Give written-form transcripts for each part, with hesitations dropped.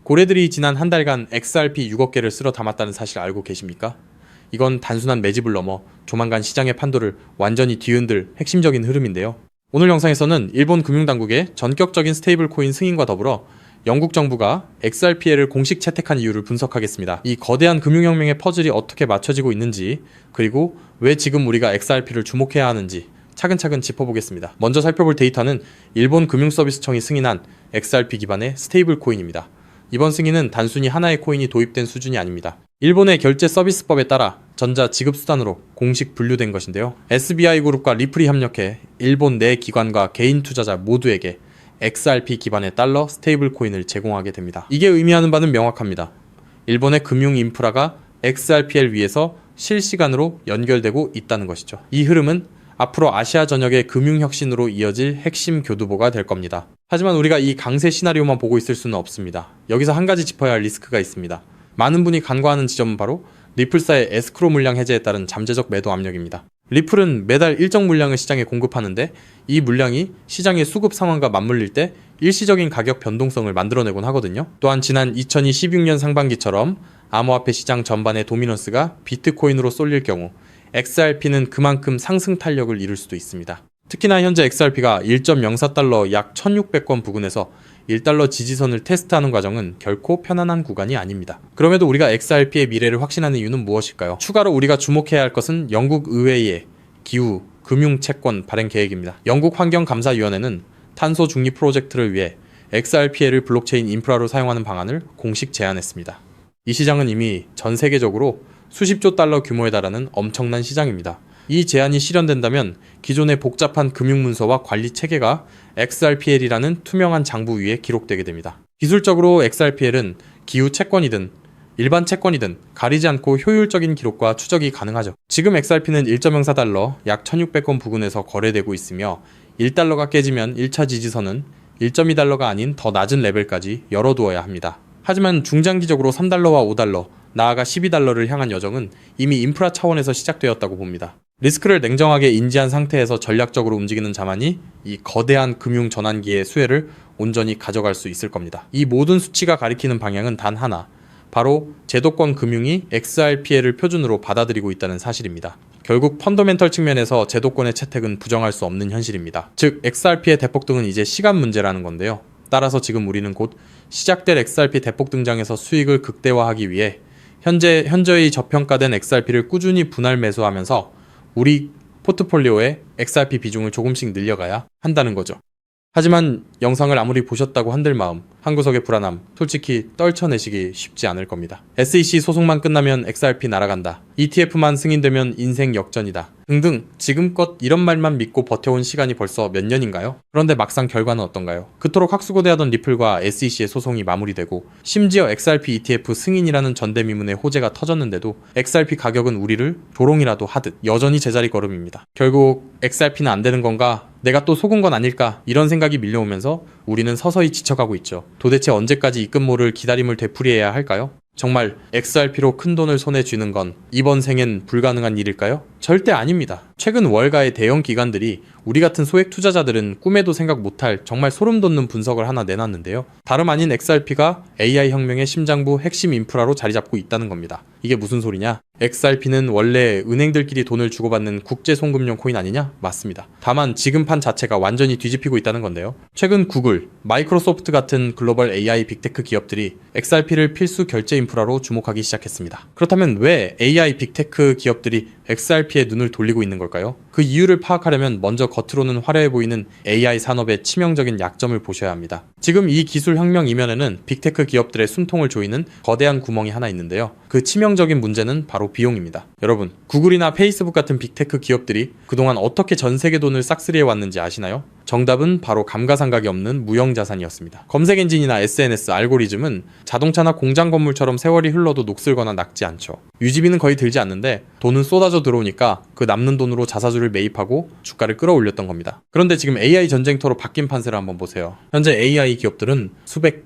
고래들이 지난 한 달간 XRP 6억 개를 쓸어 담았다는 사실 알고 계십니까? 이건 단순한 매집을 넘어 조만간 시장의 판도를 완전히 뒤흔들 핵심적인 흐름인데요. 오늘 영상에서는 일본 금융당국의 전격적인 스테이블 코인 승인과 더불어 영국 정부가 XRP를 공식 채택한 이유를 분석하겠습니다. 이 거대한 금융혁명의 퍼즐이 어떻게 맞춰지고 있는지, 그리고 왜 지금 우리가 XRP를 주목해야 하는지 차근차근 짚어보겠습니다. 먼저 살펴볼 데이터는 일본 금융서비스청이 승인한 XRP 기반의 스테이블 코인입니다. 이번 승인은 단순히 하나의 코인이 도입된 수준이 아닙니다. 일본의 결제 서비스법에 따라 전자 지급 수단으로 공식 분류된 것인데요. SBI그룹과 리플이 협력해 일본 내 기관과 개인 투자자 모두에게 XRP 기반의 달러 스테이블 코인을 제공하게 됩니다. 이게 의미하는 바는 명확합니다. 일본의 금융 인프라가 XRP를 위해서 실시간으로 연결되고 있다는 것이죠. 이 흐름은 앞으로 아시아 전역의 금융혁신으로 이어질 핵심 교두보가 될 겁니다. 하지만 우리가 이 강세 시나리오만 보고 있을 수는 없습니다. 여기서 한 가지 짚어야 할 리스크가 있습니다. 많은 분이 간과하는 지점은 바로 리플사의 에스크로 물량 해제에 따른 잠재적 매도 압력입니다. 리플은 매달 일정 물량을 시장에 공급하는데 이 물량이 시장의 수급 상황과 맞물릴 때 일시적인 가격 변동성을 만들어내곤 하거든요. 또한 지난 2016년 상반기처럼 암호화폐 시장 전반의 도미넌스가 비트코인으로 쏠릴 경우 XRP는 그만큼 상승 탄력을 이룰 수도 있습니다. 특히나 현재 XRP가 1.04달러 약 1600권 부근에서 1달러 지지선을 테스트하는 과정은 결코 편안한 구간이 아닙니다. 그럼에도 우리가 XRP의 미래를 확신하는 이유는 무엇일까요? 추가로 우리가 주목해야 할 것은 영국 의회의 기후 금융 채권 발행 계획입니다. 영국 환경감사위원회는 탄소 중립 프로젝트를 위해 XRP를 블록체인 인프라로 사용하는 방안을 공식 제안했습니다. 이 시장은 이미 전 세계적으로 수십조 달러 규모에 달하는 엄청난 시장입니다. 이 제안이 실현된다면 기존의 복잡한 금융문서와 관리 체계가 XRPL이라는 투명한 장부 위에 기록되게 됩니다. 기술적으로 XRPL은 기후 채권이든 일반 채권이든 가리지 않고 효율적인 기록과 추적이 가능하죠. 지금 XRP는 1.04달러 약 1600권 부근에서 거래되고 있으며 1달러가 깨지면 1차 지지선은 1.2달러가 아닌 더 낮은 레벨까지 열어두어야 합니다. 하지만 중장기적으로 3달러와 5달러, 나아가 12달러를 향한 여정은 이미 인프라 차원에서 시작되었다고 봅니다. 리스크를 냉정하게 인지한 상태에서 전략적으로 움직이는 자만이 이 거대한 금융 전환기의 수혜를 온전히 가져갈 수 있을 겁니다. 이 모든 수치가 가리키는 방향은 단 하나, 바로 제도권 금융이 XRP를 표준으로 받아들이고 있다는 사실입니다. 결국 펀더멘털 측면에서 제도권의 채택은 부정할 수 없는 현실입니다. 즉 XRP의 대폭등은 이제 시간 문제라는 건데요. 따라서 지금 우리는 곧 시작될 XRP 대폭 등장에서 수익을 극대화하기 위해 현재의 저평가된 XRP를 꾸준히 분할 매수하면서 우리 포트폴리오에 XRP 비중을 조금씩 늘려가야 한다는 거죠. 하지만 영상을 아무리 보셨다고 한들 마음, 한 구석의 불안함, 솔직히 떨쳐내시기 쉽지 않을 겁니다. SEC 소송만 끝나면 XRP 날아간다. ETF만 승인되면 인생 역전이다. 등등 지금껏 이런 말만 믿고 버텨온 시간이 벌써 몇 년인가요? 그런데 막상 결과는 어떤가요? 그토록 학수고대하던 리플과 SEC의 소송이 마무리되고 심지어 XRP ETF 승인이라는 전대미문의 호재가 터졌는데도 XRP 가격은 우리를 조롱이라도 하듯 여전히 제자리 걸음입니다. 결국 XRP는 안 되는 건가? 내가 또 속은 건 아닐까? 이런 생각이 밀려오면서 우리는 서서히 지쳐가고 있죠. 도대체 언제까지 입금모를 기다림을 되풀이해야 할까요? 정말 XRP로 큰 돈을 손에 쥐는 건 이번 생엔 불가능한 일일까요? 절대 아닙니다. 최근 월가의 대형 기관들이 우리 같은 소액 투자자들은 꿈에도 생각 못할 정말 소름 돋는 분석을 하나 내놨는데요. 다름 아닌 XRP가 AI 혁명의 심장부 핵심 인프라로 자리 잡고 있다는 겁니다. 이게 무슨 소리냐? XRP는 원래 은행들끼리 돈을 주고받는 국제 송금용 코인 아니냐? 맞습니다. 다만 지금 판 자체가 완전히 뒤집히고 있다는 건데요. 최근 구글, 마이크로소프트 같은 글로벌 AI 빅테크 기업들이 XRP를 필수 결제 인프라로 주목하기 시작했습니다. 그렇다면 왜 AI 빅테크 기업들이 XRP에 눈을 돌리고 있는 걸까요? 그 이유를 파악하려면 먼저 겉으로는 화려해 보이는 AI 산업의 치명적인 약점을 보셔야 합니다. 지금 이 기술 혁명 이면에는 빅테크 기업들의 숨통을 조이는 거대한 구멍이 하나 있는데요. 그 치명적인 문제는 바로 비용입니다. 여러분, 구글이나 페이스북 같은 빅테크 기업들이 그동안 어떻게 전 세계 돈을 싹쓸이해 왔는지 아시나요? 정답은 바로 감가상각이 없는 무형자산이었습니다. 검색 엔진이나 SNS, 알고리즘은 자동차나 공장 건물처럼 세월이 흘러도 녹슬거나 낡지 않죠. 유지비는 거의 들지 않는데 돈은 쏟아져 들어오니까 그 남는 돈으로 자사주를 매입하고 주가를 끌어올렸던 겁니다. 그런데 지금 AI 전쟁터로 바뀐 판세를 한번 보세요. 현재 AI 기업들은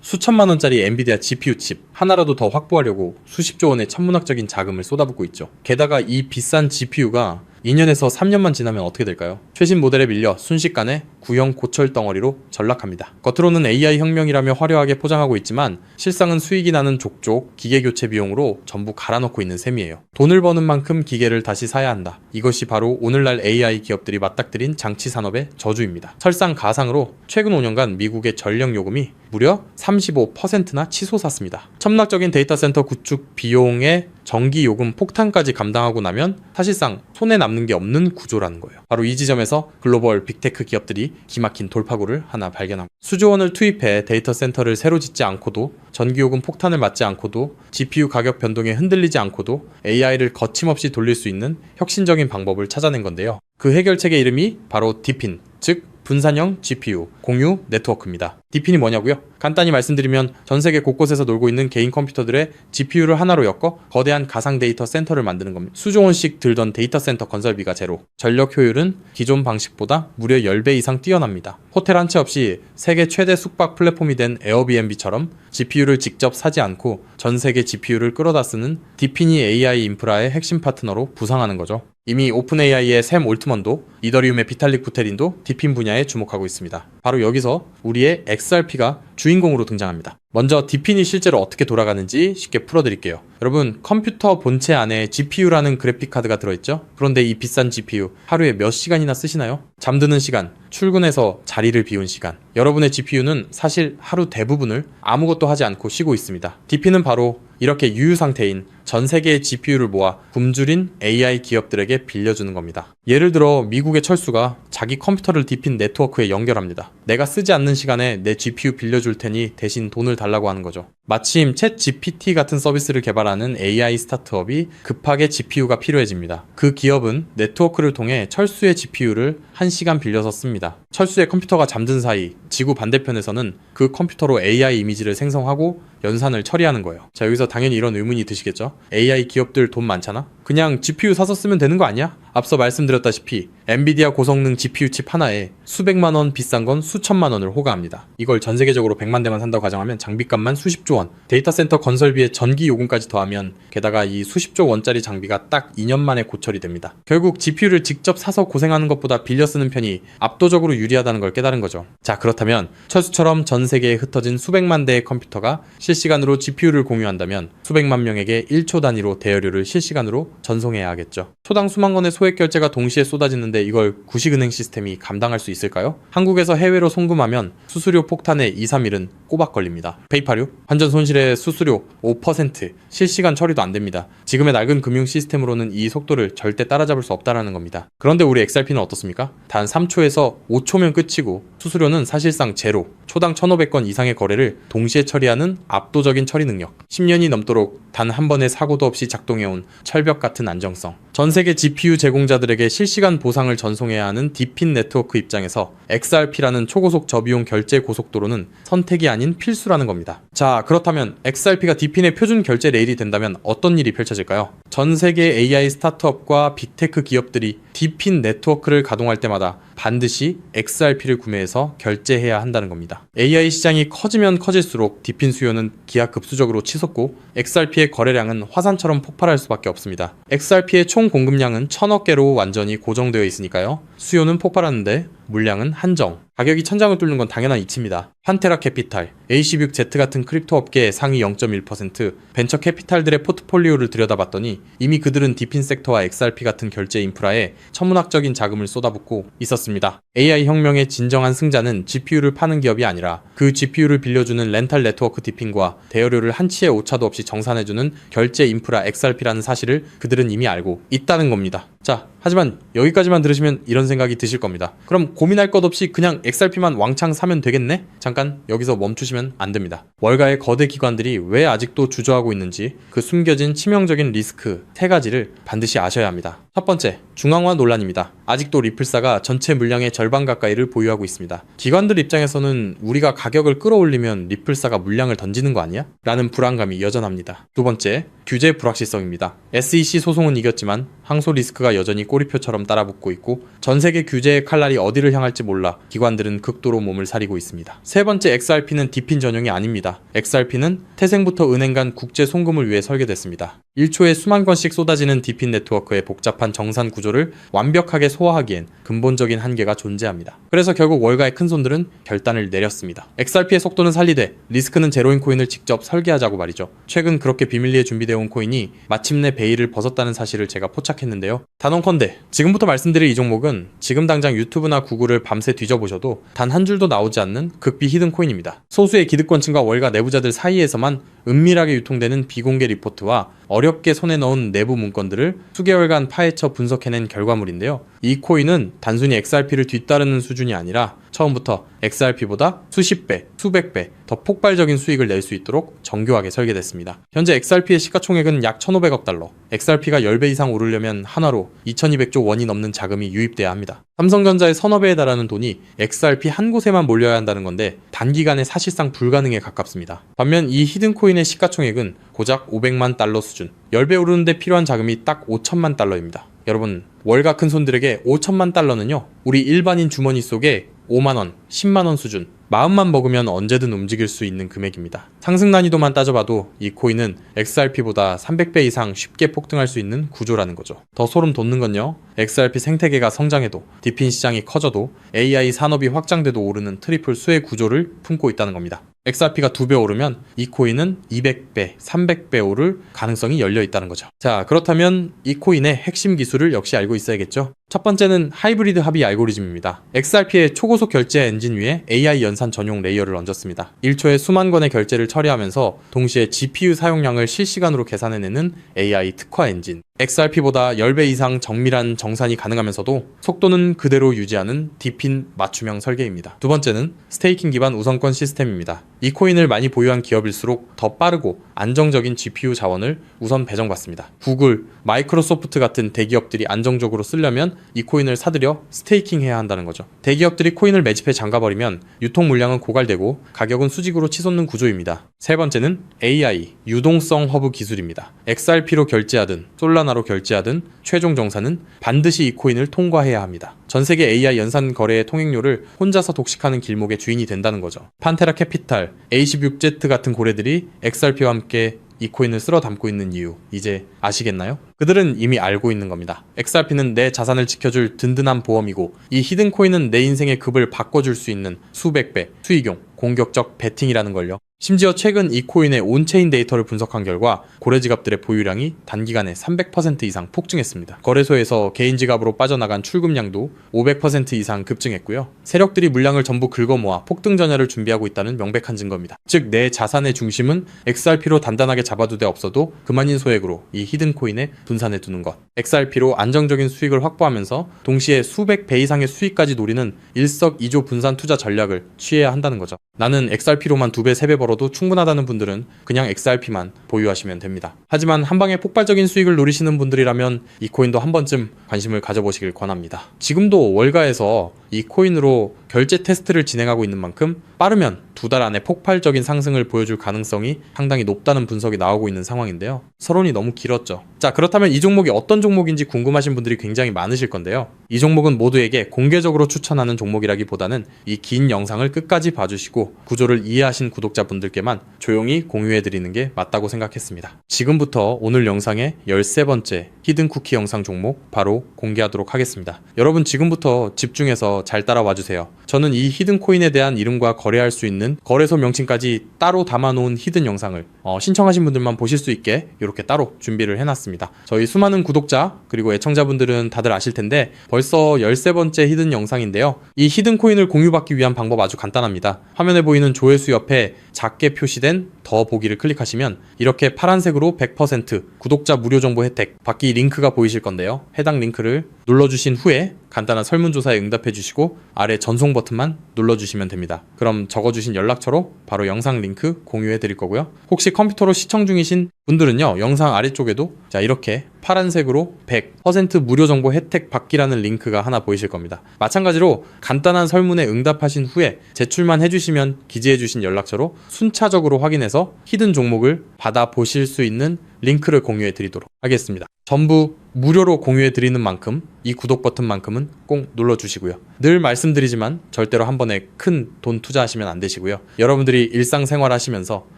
수천만 원짜리 엔비디아 GPU 칩 하나라도 더 확보하려고 수십조 원의 천문학적인 자금을 쏟아붓고 있죠. 게다가 이 비싼 GPU가 2년에서 3년만 지나면 어떻게 될까요? 최신 모델에 밀려 순식간에 구형 고철 덩어리로 전락합니다. 겉으로는 AI 혁명이라며 화려하게 포장하고 있지만 실상은 수익이 나는 족족 기계 교체 비용으로 전부 갈아넣고 있는 셈이에요. 돈을 버는 만큼 기계를 다시 사야 한다. 이것이 바로 오늘날 AI 기업들이 맞닥뜨린 장치 산업의 저주입니다. 설상가상으로 최근 5년간 미국의 전력 요금이 무려 35%나 치솟았습니다. 첨락적인 데이터 센터 구축 비용의 전기 요금 폭탄까지 감당하고 나면 사실상 손에 남는 게 없는 구조라는 거예요. 바로 이 지점에서 글로벌 빅테크 기업들이 기막힌 돌파구를 하나 발견합니다. 수조 원을 투입해 데이터 센터를 새로 짓지 않고도 전기 요금 폭탄을 맞지 않고도 GPU 가격 변동에 흔들리지 않고도 AI를 거침없이 돌릴 수 있는 혁신적인 방법을 찾아낸 건데요. 그 해결책의 이름이 바로 DePIN, 즉 분산형 GPU 공유 네트워크입니다. DePIN이 뭐냐고요? 간단히 말씀드리면 전 세계 곳곳에서 놀고 있는 개인 컴퓨터들의 GPU를 하나로 엮어 거대한 가상 데이터 센터를 만드는 겁니다. 수조 원씩 들던 데이터 센터 건설비가 제로. 전력 효율은 기존 방식보다 무려 10배 이상 뛰어납니다. 호텔 한 채 없이 세계 최대 숙박 플랫폼이 된 에어비앤비처럼 GPU를 직접 사지 않고 전 세계 GPU를 끌어다 쓰는 DePIN이 AI 인프라의 핵심 파트너로 부상하는 거죠. 이미 오픈AI의 샘 올트먼도 이더리움의 비탈릭 부테린도 DePIN 분야에 주목하고 있습니다. 바로 여기서 우리의 XRP가 주인공으로 등장합니다. 먼저 DePIN이 실제로 어떻게 돌아가는지 쉽게 풀어드릴게요. 여러분, 컴퓨터 본체 안에 GPU라는 그래픽카드가 들어있죠? 그런데 이 비싼 GPU 하루에 몇 시간이나 쓰시나요? 잠드는 시간, 출근해서 자리를 비운 시간. 여러분의 GPU는 사실 하루 대부분을 아무것도 하지 않고 쉬고 있습니다. DePIN은 바로 이렇게 유유 상태인 전 세계의 GPU를 모아 굶주린 AI 기업들에게 빌려주는 겁니다. 예를 들어 미국의 철수가 자기 컴퓨터를 DePIN 네트워크에 연결합니다. 내가 쓰지 않는 시간에 내 GPU 빌려줄 테니 대신 돈을 달라고 하는 거죠. 마침 챗GPT 같은 서비스를 개발하는 AI 스타트업이 급하게 GPU가 필요해집니다. 그 기업은 네트워크를 통해 철수의 GPU를 1시간 빌려서 씁니다. 철수의 컴퓨터가 잠든 사이 지구 반대편에서는 그 컴퓨터로 AI 이미지를 생성하고 연산을 처리하는 거예요. 자, 여기서 당연히 이런 의문이 드시겠죠? AI 기업들 돈 많잖아? 그냥 GPU 사서 쓰면 되는 거 아니야? 앞서 말씀드렸다시피 엔비디아 고성능 GPU 칩 하나에 수백만 원, 비싼 건 수천만 원을 호가합니다. 이걸 전 세계적으로 100만 대만 산다고 가정하면 장비값만 수십조 원, 데이터 센터 건설비에 전기 요금까지 더하면 게다가 이 수십조 원짜리 장비가 딱 2년 만에 고철이 됩니다. 결국 GPU를 직접 사서 고생하는 것보다 빌려 쓰는 편이 압도적으로 유리하다는 걸 깨달은 거죠. 자, 그렇다면 철수처럼 전 세계에 흩어진 수백만 대의 컴퓨터가 실시간으로 GPU를 공유한다면 수백만 명에게 1초 단위로 대여료를 실시간으로 전송해야 하겠죠. 초당 수만 건의 소액 결제가 동시에 쏟아지는데 이걸 구식은행 시스템이 감당할 수 있을까요? 한국에서 해외로 송금하면 수수료 폭탄에 2, 3일은 꼬박 걸립니다. 페이팔요? 환전 손실의 수수료 5%, 실시간 처리도 안 됩니다. 지금의 낡은 금융 시스템으로는 이 속도를 절대 따라잡을 수 없다는 겁니다. 그런데 우리 XRP는 어떻습니까? 단 3초에서 5초면 끝이고 수수료는 사실상 제로, 초당 1,500건 이상의 거래를 동시에 처리하는 압도적인 처리 능력, 10년이 넘도록 단 한 번의 사고도 없이 작동해온 철벽 같은 안정성, 전 세계 GPU 제공자들에게 실시간 보상을 전송해야 하는 DePIN 네트워크 입장에서 XRP라는 초고속 저비용 결제 고속도로는 선택이 아닌 필수라는 겁니다. 자, 그렇다면 XRP가 DePIN의 표준 결제 레일이 된다면 어떤 일이 펼쳐질까요? 전 세계 AI 스타트업과 빅테크 기업들이 DePIN 네트워크를 가동할 때마다 반드시 XRP를 구매해서 결제해야 한다는 겁니다. AI 시장이 커지면 커질수록 DePIN 수요는 기하급수적으로 치솟고 XRP의 거래량은 화산처럼 폭발할 수밖에 없습니다. XRP의 총 공급량은 1000억 개로 완전히 고정되어 있으니까요. 수요는 폭발하는데 물량은 한정. 가격이 천장을 뚫는 건 당연한 이치입니다. 판테라 캐피탈, AC6Z 같은 크립토 업계의 상위 0.1%, 벤처 캐피탈들의 포트폴리오를 들여다봤더니 이미 그들은 DePIN 섹터와 XRP 같은 결제 인프라에 천문학적인 자금을 쏟아붓고 있었습니다. AI 혁명의 진정한 승자는 GPU를 파는 기업이 아니라 그 GPU를 빌려주는 렌탈 네트워크 DePIN과 대여료를 한치의 오차도 없이 정산해주는 결제 인프라 XRP라는 사실을 그들은 이미 알고 있다는 겁니다. 자, 하지만 여기까지만 들으시면 이런 생각이 드실 겁니다. 그럼 고민할 것 없이 그냥 XRP만 왕창 사면 되겠네? 잠깐 여기서 멈추시면 안 됩니다. 월가의 거대 기관들이 왜 아직도 주저하고 있는지 그 숨겨진 치명적인 리스크 3가지를 반드시 아셔야 합니다. 첫 번째, 중앙화 논란입니다. 아직도 리플사가 전체 물량의 절반 가까이를 보유하고 있습니다. 기관들 입장에서는 우리가 가격을 끌어올리면 리플사가 물량을 던지는 거 아니야? 라는 불안감이 여전합니다. 두 번째, 규제 불확실성입니다. SEC 소송은 이겼지만 항소 리스크가 여전히 꼬리표처럼 따라붙고 있고 전 세계 규제의 칼날이 어디를 향할지 몰라 기관들은 극도로 몸을 사리고 있습니다. 세 번째, XRP는 DePIN 전용이 아닙니다. XRP는 태생부터 은행 간 국제 송금을 위해 설계됐습니다. 1초에 수만 건씩 쏟아지는 DePIN 네트워크의 복잡한 정산 구조를 완벽하게 소화하기엔 근본적인 한계가 존재합니다. 그래서 결국 월가의 큰손들은 결단을 내렸습니다. XRP의 속도는 살리되 리스크는 제로인 코인을 직접 설계하자고 말이죠. 최근 그렇게 비밀리에 준비되어 온 코인이 마침내 베일을 벗었다는 사실을 제가 포착했는데요. 단언컨대 지금부터 말씀드릴 이 종목은 지금 당장 유튜브나 구글을 밤새 뒤져보셔도 단 한 줄도 나오지 않는 극비 히든 코인입니다. 소수의 기득권층과 월가 내부자들 사이에서만 은밀하게 유통되는 비공개 리포트와 어렵게 손에 넣은 내부 문건들을 수개월간 파헤쳐 분석해낸 결과물인데요. 이 코인은 단순히 XRP를 뒤따르는 수준이 아니라 처음부터 XRP보다 수십 배, 수백 배 더 폭발적인 수익을 낼 수 있도록 정교하게 설계됐습니다. 현재 XRP의 시가총액은 약 1,500억 달러, XRP가 10배 이상 오르려면 한화로 2,200조 원이 넘는 자금이 유입돼야 합니다. 삼성전자의 서너 배에 달하는 돈이 XRP 한 곳에만 몰려야 한다는 건데 단기간에 사실상 불가능에 가깝습니다. 반면 이 히든코인의 시가총액은 고작 500만 달러 수준, 10배 오르는데 필요한 자금이 딱 5천만 달러입니다. 여러분, 월가 큰손들에게 5천만 달러는요, 우리 일반인 주머니 속에 5만원, 10만원 수준, 마음만 먹으면 언제든 움직일 수 있는 금액입니다. 상승 난이도만 따져봐도 이 코인은 XRP보다 300배 이상 쉽게 폭등할 수 있는 구조라는 거죠. 더 소름 돋는 건요, XRP 생태계가 성장해도, DePIN 시장이 커져도, AI 산업이 확장돼도 오르는 트리플 수의 구조를 품고 있다는 겁니다. XRP가 2배 오르면 이 코인은 200배, 300배 오를 가능성이 열려 있다는 거죠. 자, 그렇다면 이 코인의 핵심 기술을 역시 알고 있어야겠죠? 첫 번째는 하이브리드 합의 알고리즘입니다. XRP의 초고속 결제 엔진 위에 AI 연산 전용 레이어를 얹었습니다. 1초에 수만 건의 결제를 처리하면서 동시에 GPU 사용량을 실시간으로 계산해내는 AI 특화 엔진. XRP보다 10배 이상 정밀한 정산이 가능하면서도 속도는 그대로 유지하는 DePIN 맞춤형 설계입니다. 두 번째는 스테이킹 기반 우선권 시스템입니다. 이 코인을 많이 보유한 기업일수록 더 빠르고 안정적인 GPU 자원을 우선 배정받습니다. 구글, 마이크로소프트 같은 대기업들이 안정적으로 쓰려면 이 코인을 사들여 스테이킹 해야 한다는 거죠. 대기업들이 코인을 매집해 잠가버리면 유통 물량은 고갈되고 가격은 수직으로 치솟는 구조입니다. 세 번째는 AI, 유동성 허브 기술입니다. XRP로 결제하든 솔라나로 결제하든 최종 정산은 반드시 이 코인을 통과해야 합니다. 전세계 AI 연산 거래의 통행료를 혼자서 독식하는 길목의 주인이 된다는 거죠. 판테라 캐피탈, A16Z 같은 고래들이 XRP와 함께 이 코인을 쓸어 담고 있는 이유, 이제 아시겠나요? 그들은 이미 알고 있는 겁니다. XRP는 내 자산을 지켜줄 든든한 보험이고, 이 히든 코인은 내 인생의 급을 바꿔줄 수 있는 수백 배, 수익용, 공격적 베팅이라는 걸요. 심지어 최근 이 코인의 온체인 데이터를 분석한 결과 고래 지갑들의 보유량이 단기간에 300% 이상 폭증했습니다. 거래소에서 개인 지갑으로 빠져나간 출금량도 500% 이상 급증했고요. 세력들이 물량을 전부 긁어모아 폭등 전야를 준비하고 있다는 명백한 증거입니다. 즉, 내 자산의 중심은 XRP로 단단하게 잡아두되 없어도 그만인 소액으로 이 히든 코인에 분산해 두는 것. XRP로 안정적인 수익을 확보하면서 동시에 수백 배 이상의 수익까지 노리는 일석이조 분산 투자 전략을 취해야 한다는 거죠. 나는 XRP로만 2배, 3배 벌어도 충분하다는 분들은 그냥 XRP만 보유하시면 됩니다. 하지만 한방에 폭발적인 수익을 노리시는 분들이라면 이 코인도 한 번쯤 관심을 가져보시길 권합니다. 지금도 월가에서 이 코인으로 결제 테스트를 진행하고 있는 만큼 빠르면 2달 안에 폭발적인 상승을 보여줄 가능성이 상당히 높다는 분석이 나오고 있는 상황인데요. 서론이 너무 길었죠. 자, 그렇다면 이 종목이 어떤 종목인지 궁금하신 분들이 굉장히 많으실 건데요. 이 종목은 모두에게 공개적으로 추천하는 종목이라기보다는 이 긴 영상을 끝까지 봐주시고 구조를 이해하신 구독자분들께만 조용히 공유해드리는 게 맞다고 생각했습니다. 지금부터 오늘 영상의 13번째 히든 쿠키 영상 종목 바로 공개하도록 하겠습니다. 여러분, 지금부터 집중해서 잘 따라와주세요. 저는 이 히든 코인에 대한 이름과 거래할 수 있는 거래소 명칭까지 따로 담아놓은 히든 영상을 신청하신 분들만 보실 수 있게 이렇게 따로 준비를 해놨습니다. 저희 수많은 구독자 그리고 애청자분들은 다들 아실 텐데 벌써 13번째 히든 영상인데요. 이 히든 코인을 공유받기 위한 방법 아주 간단합니다. 화면에 보이는 조회수 옆에 작게 표시된 더 보기를 클릭하시면 이렇게 파란색으로 100% 구독자 무료 정보 혜택 받기 링크가 보이실 건데요. 해당 링크를 눌러주신 후에 간단한 설문조사에 응답해 주시고 아래 전송 버튼만 눌러주시면 됩니다. 그럼 적어주신 연락처로 바로 영상 링크 공유해 드릴 거고요. 혹시 컴퓨터로 시청 중이신 분들은요, 영상 아래쪽에도 자, 이렇게 파란색으로 100% 무료 정보 혜택 받기라는 링크가 하나 보이실 겁니다. 마찬가지로 간단한 설문에 응답하신 후에 제출만 해주시면 기재해 주신 연락처로 순차적으로 확인해서 히든 종목을 받아보실 수 있는 링크를 공유해 드리도록 하겠습니다. 전부 무료로 공유해 드리는 만큼 이 구독 버튼만큼은 꼭 눌러주시고요. 늘 말씀드리지만 절대로 한 번에 큰 돈 투자하시면 안 되시고요. 여러분들이 일상생활 하시면서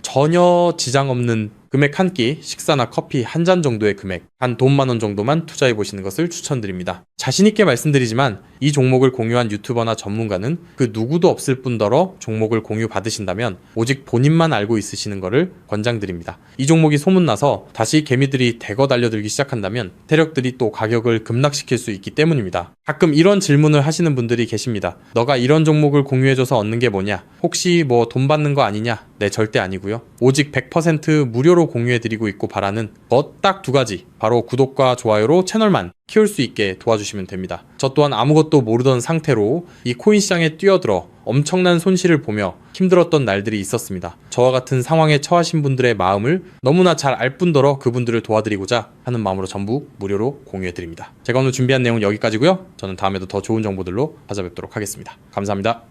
전혀 지장 없는 금액 한 끼, 식사나 커피 한 잔 정도의 금액, 한 돈 10,000원 정도만 투자해 보시는 것을 추천드립니다. 자신있게 말씀드리지만 이 종목을 공유한 유튜버나 전문가는 그 누구도 없을 뿐더러 종목을 공유 받으신다면 오직 본인만 알고 있으시는 것을 권장드립니다. 이 종목이 소문나서 다시 개미들이 대거 달려들기 시작한다면 세력들이 또 가격을 급락시킬 수 있기 때문입니다. 가끔 이런 질문을 하시는 분들이 계십니다. 너가 이런 종목을 공유해줘서 얻는 게 뭐냐? 혹시 뭐 돈 받는 거 아니냐? 네, 절대 아니고요. 오직 100% 무료로 공유해드리고 있고 바라는 것 딱 두 가지. 바로 구독과 좋아요로 채널만 키울 수 있게 도와주시면 됩니다. 저 또한 아무것도 모르던 상태로 이 코인 시장에 뛰어들어 엄청난 손실을 보며 힘들었던 날들이 있었습니다. 저와 같은 상황에 처하신 분들의 마음을 너무나 잘 알 뿐더러 그분들을 도와드리고자 하는 마음으로 전부 무료로 공유해드립니다. 제가 오늘 준비한 내용은 여기까지고요. 저는 다음에도 더 좋은 정보들로 찾아뵙도록 하겠습니다. 감사합니다.